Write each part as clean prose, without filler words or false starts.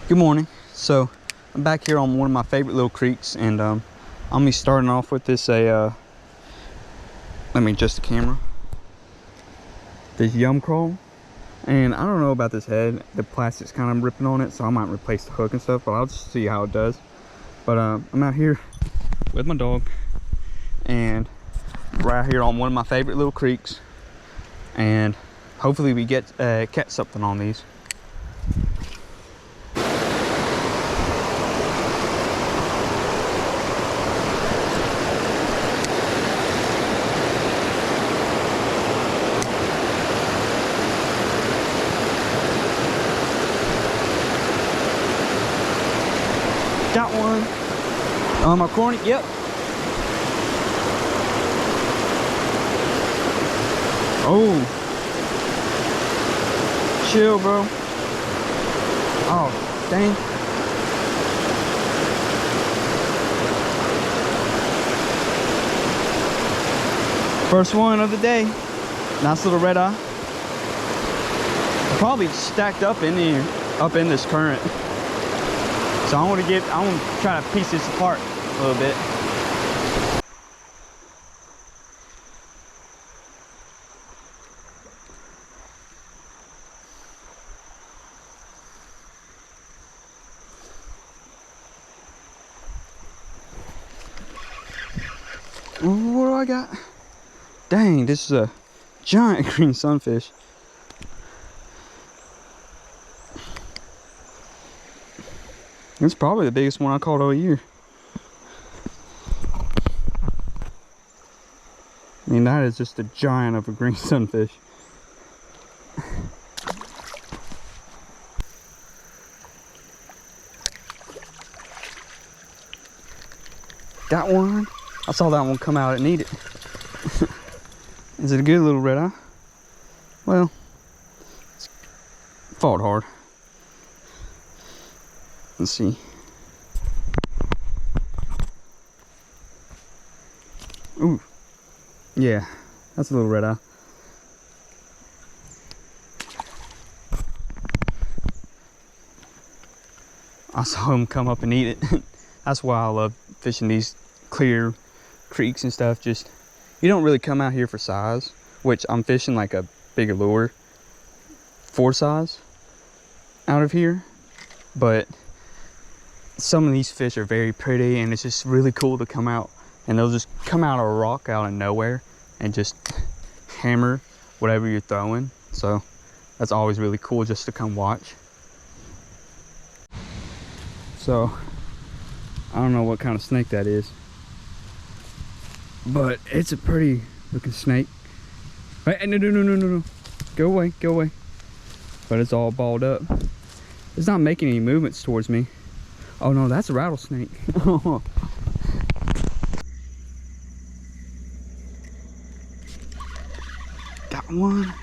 Good morning. So I'm back here on one of my favorite little creeks, and I'm gonna be starting off with this let me adjust the camera. This yum crawl, and I don't know about this head. The plastic's kind of ripping on it, so I might replace the hook and stuff, but I'll just see how it does. But I'm out here with my dog, and right here on one of my favorite little creeks, and hopefully we get catch something on these. Got one on my corny. Yep. Oh, chill, bro. Oh, dang. First one of the day. Nice little red eye. Probably stacked up in here, up in this current. So I want to try to piece this apart a little bit. Ooh, what do I got? Dang, this is a giant green sunfish. It's probably the biggest one I caught all year. I mean, that is just a giant of a green sunfish. Got one. I saw that one come out and eat it. Is it a good little red eye? Well, it's fought hard. Let's see. Ooh, yeah, that's a little red eye. I saw him come up and eat it. That's why I love fishing these clear creeks and stuff. Just, you don't really come out here for size, which I'm fishing like a bigger lure for size out of here, but some of these fish are very pretty, and it's just really cool to come out, and they'll just come out of a rock out of nowhere and just hammer whatever you're throwing. So that's always really cool just to come watch. So I don't know what kind of snake that is, but it's a pretty looking snake. Hey, no, go away. But it's all balled up. It's not making any movements towards me. Oh no, that's a rattlesnake. Got one.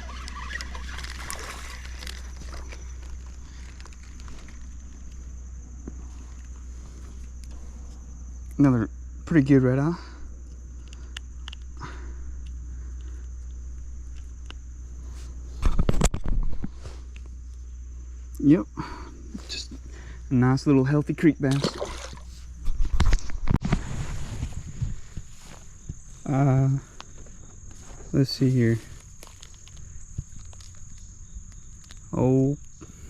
Another pretty good red eye. Yep, just a nice little healthy creek bass. Let's see here. Oh,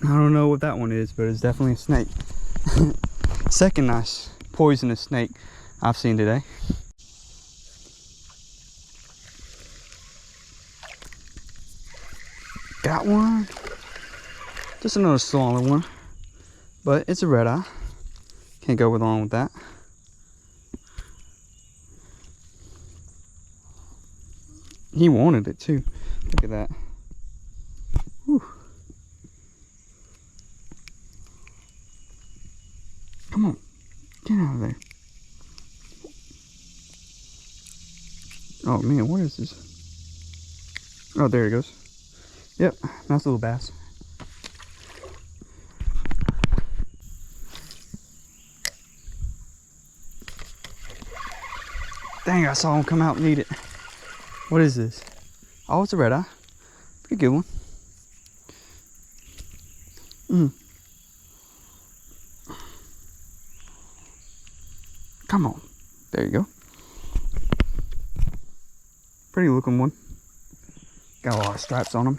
I don't know what that one is, but it's definitely a snake. Second nice poisonous snake I've seen today. Got one. Just another smaller one, but it's a red eye. Can't go wrong with that. He wanted it too. Look at that. Whew. Come on, get out of there. Oh man, what is this? Oh, there he goes. Yep, nice little bass. Dang, I saw him come out and eat it. What is this? Oh, it's a red eye. Pretty good one. Come on. There you go. Pretty looking one. Got a lot of stripes on them.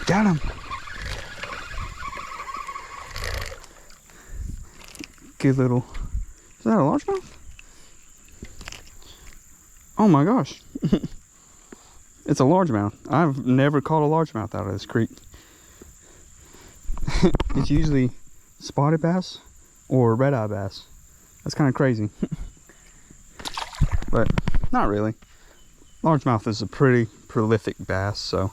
Got him. Good little. Is that a largemouth? Oh my gosh. It's a largemouth. I've never caught a largemouth out of this creek. It's usually spotted bass or red-eye bass. That's kind of crazy. But not really. Largemouth is a pretty prolific bass, so.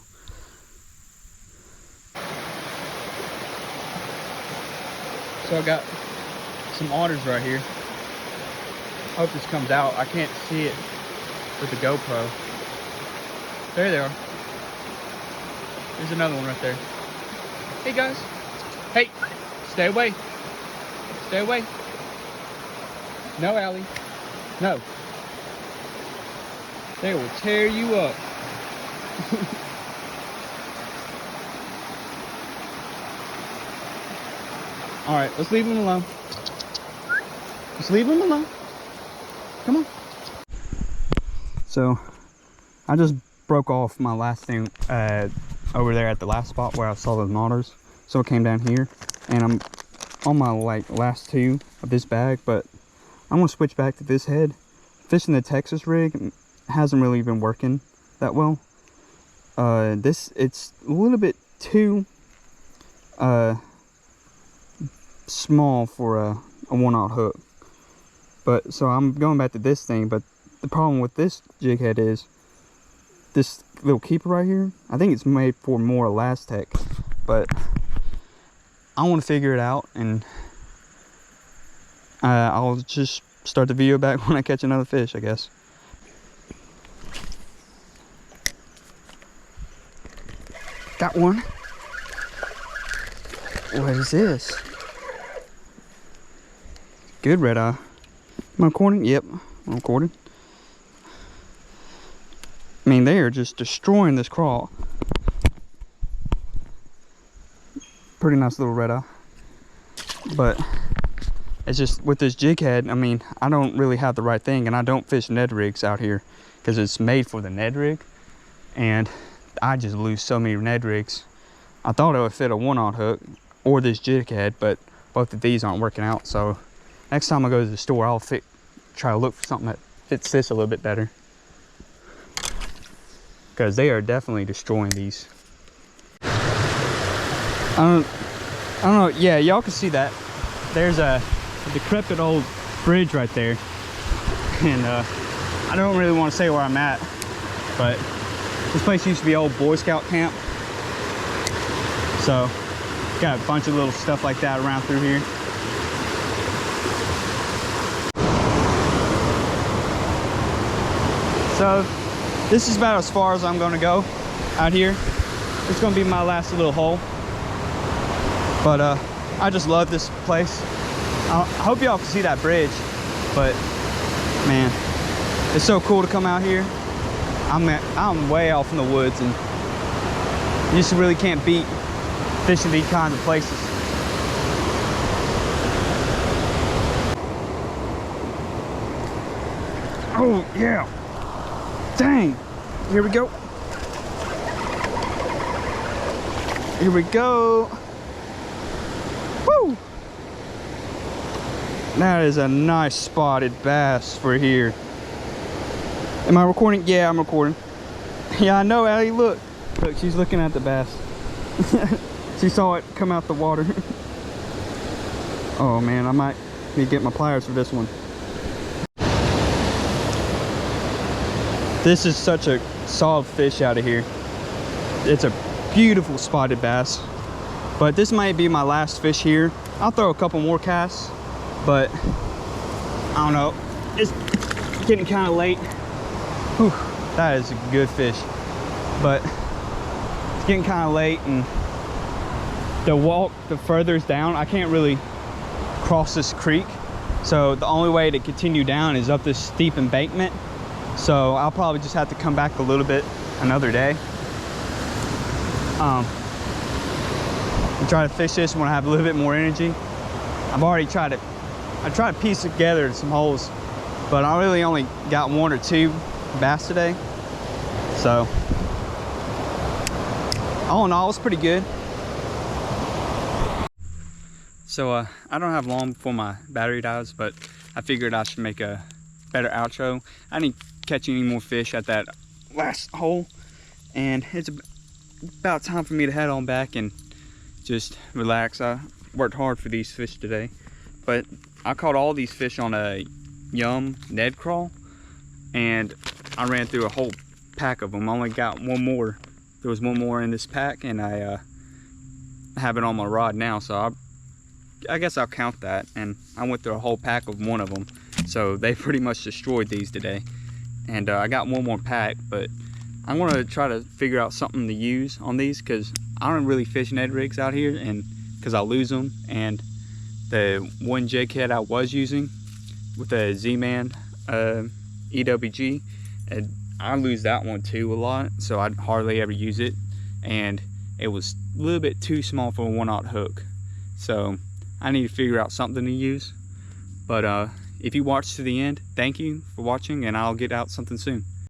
So I got some otters right here. Hope this comes out. I can't see it with the GoPro. There they are. There's another one right there. Hey guys. Hey, stay away. Stay away. No, Allie. No. They will tear you up. All right, let's leave them alone. Just leave them alone. Come on. So, I just broke off my last thing over there at the last spot where I saw those otters. So I came down here, and I'm on my last two of this bag, but I'm gonna switch back to this head. Fishing the Texas rig hasn't really been working that well. It's a little bit too small for a 1/0 hook. But so I'm going back to this thing, but the problem with this jig head is this little keeper right here. I think it's made for more Elastec, but I want to figure it out, and I'll just start the video back when I catch another fish, I guess. Got one. What is this? Good red eye. Am I recording? Yep, I'm recording. I mean, they are just destroying this crawl. Pretty nice little red eye. But it's just with this jig head, I mean, I don't really have the right thing, and I don't fish Ned rigs out here because it's made for the Ned rig, and I just lose so many Ned rigs. I thought it would fit a 1/0 hook or this jig head, but both of these aren't working out. So next time I go to the store, I'll try to look for something that fits this a little bit better, because they are definitely destroying these. I don't know. Yeah, y'all can see that. There's a decrepit old bridge right there, and I don't really want to say where I'm at, but this place used to be old Boy Scout camp. So got a bunch of little stuff like that around through here. So this is about as far as I'm gonna go out here. It's gonna be my last little hole. But I just love this place. I hope y'all can see that bridge, but man, it's so cool to come out here. I'm way off in the woods, and you just really can't beat fishing these kinds of places. Oh yeah, dang, here we go. Here we go. Woo! That is a nice spotted bass for here. Am I recording? Yeah, I'm recording. Yeah, I know, Allie. Look, she's looking at the bass. She saw it come out the water. Oh man, I might need to get my pliers for this one. This is such a solid fish out of here. It's a beautiful spotted bass. But this might be my last fish here. I'll throw a couple more casts, but I don't know. It's getting kind of late. Whew, that is a good fish. But it's getting kind of late, and the walk the furthest down, I can't really cross this creek. So the only way to continue down is up this steep embankment. So I'll probably just have to come back a little bit another day. And try to fish this when I have a little bit more energy. I've already tried to piece together some holes, but I really only got 1 or 2 bass today. So all in all, it's pretty good. So I don't have long before my battery dies, but I figured I should make a better outro. I didn't catch any more fish at that last hole, and it's about time for me to head on back and just relax. I worked hard for these fish today, but I caught all these fish on a Yum Ned crawl, and I ran through a whole pack of them. I only got 1 more. There was 1 more in this pack, and I have it on my rod now, so I guess I'll count that. And I went through a whole pack of 1 of them, so they pretty much destroyed these today. And I got 1 more pack, but I'm gonna try to figure out something to use on these, because I don't really fish Ned rigs out here, and because I lose them. And the one jig head I was using with a Z-Man EWG, and I lose that one too a lot, so I hardly ever use it, and it was a little bit too small for a 1/0 hook. So I need to figure out something to use. But if you watched to the end, thank you for watching, and I'll get out something soon.